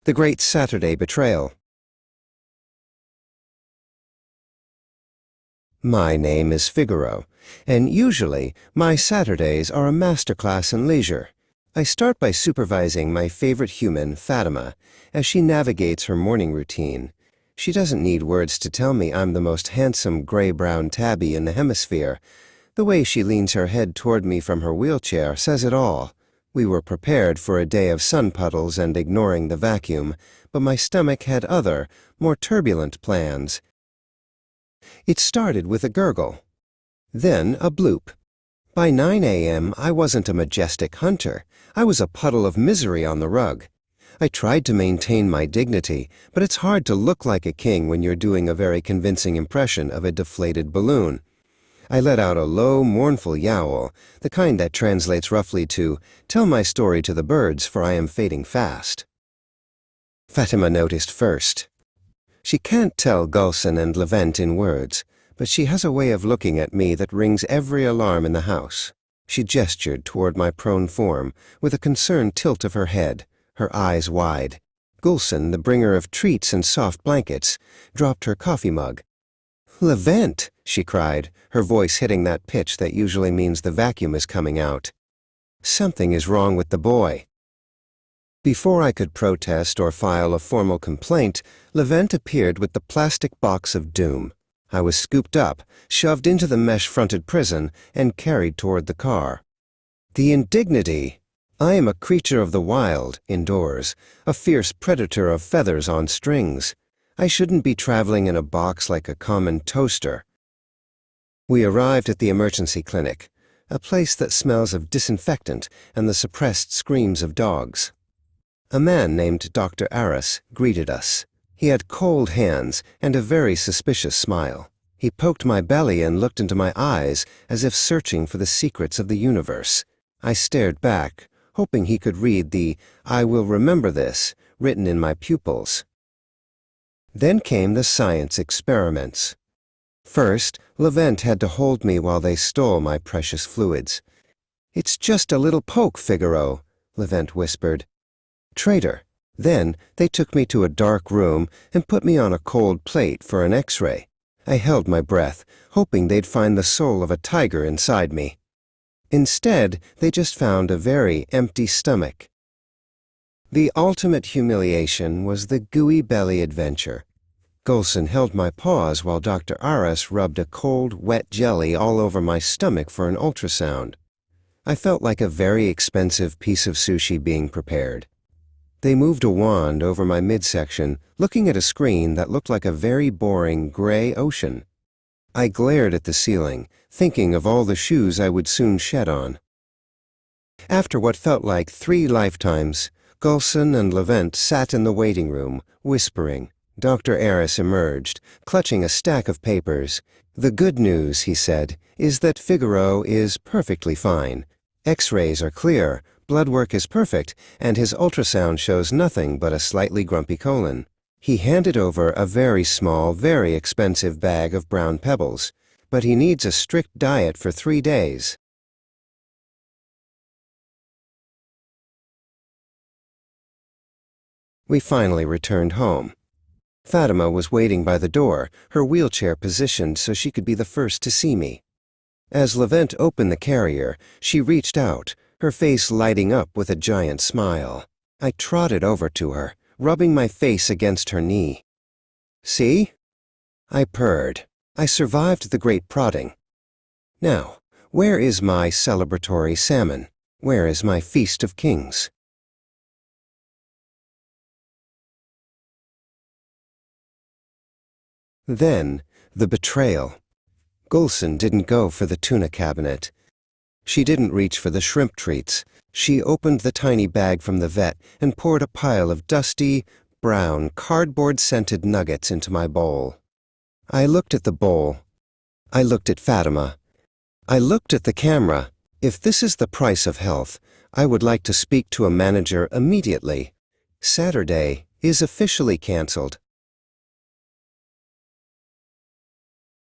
The Great Saturday Betrayal. My name is Figaro, and usually my Saturdays are a masterclass in leisure. I start by supervising my favorite human, Fatima, as she navigates her morning routine. She doesn't need words to tell me I'm the most handsome gray-brown tabby in the hemisphere. The way she leans her head toward me from her wheelchair says it all. We were prepared for a day of sun puddles and ignoring the vacuum, but my stomach had other, more turbulent plans. It started with a gurgle, then a bloop. By 9 a.m., I wasn't a majestic hunter. I was a puddle of misery on the rug. I tried to maintain my dignity, but it's hard to look like a king when you're doing a very convincing impression of a deflated balloon. I let out a low, mournful yowl, the kind that translates roughly to, "Tell my story to the birds, for I am fading fast." Fatima noticed first. She can't tell Gulson and Levent in words, but she has a way of looking at me that rings every alarm in the house. She gestured toward my prone form, with a concerned tilt of her head, her eyes wide. Gulson, the bringer of treats and soft blankets, dropped her coffee mug. "Levent!" she cried, her voice hitting that pitch that usually means the vacuum is coming out. "Something is wrong with the boy." Before I could protest or file a formal complaint, Levent appeared with the plastic box of doom. I was scooped up, shoved into the mesh-fronted prison, and carried toward the car. The indignity! I am a creature of the wild, indoors, a fierce predator of feathers on strings. I shouldn't be traveling in a box like a common toaster. We arrived at the emergency clinic, a place that smells of disinfectant and the suppressed screams of dogs. A man named Dr. Aris greeted us. He had cold hands and a very suspicious smile. He poked my belly and looked into my eyes as if searching for the secrets of the universe. I stared back, hoping he could read the "I will remember this" written in my pupils. Then came the science experiments. First, Levent had to hold me while they stole my precious fluids. "It's just a little poke, Figaro," Levent whispered. "Traitor." Then they took me to a dark room and put me on a cold plate for an X-ray. I held my breath, hoping they'd find the soul of a tiger inside me. Instead, they just found a very empty stomach. The ultimate humiliation was the gooey belly adventure. Gulson held my paws while Dr. Aris rubbed a cold, wet jelly all over my stomach for an ultrasound. I felt like a very expensive piece of sushi being prepared. They moved a wand over my midsection, looking at a screen that looked like a very boring gray ocean. I glared at the ceiling, thinking of all the shoes I would soon shed on. After what felt like 3 lifetimes, Gulson and Levent sat in the waiting room, whispering. Dr. Aris emerged, clutching a stack of papers. "The good news," he said, "is that Figaro is perfectly fine. X-rays are clear, blood work is perfect, and his ultrasound shows nothing but a slightly grumpy colon." He handed over a very small, very expensive bag of brown pebbles, but he needs a strict diet for 3 days. We finally returned home. Fatima was waiting by the door, her wheelchair positioned so she could be the first to see me. As Levent opened the carrier, she reached out, her face lighting up with a giant smile. I trotted over to her, rubbing my face against her knee. "See?" I purred. I survived the great prodding. Now, where is my celebratory salmon? Where is my feast of kings? Then, the betrayal. Gulson didn't go for the tuna cabinet. She didn't reach for the shrimp treats. She opened the tiny bag from the vet and poured a pile of dusty, brown, cardboard-scented nuggets into my bowl. I looked at the bowl. I looked at Fatima. I looked at the camera. If this is the price of health, I would like to speak to a manager immediately. Saturday is officially canceled.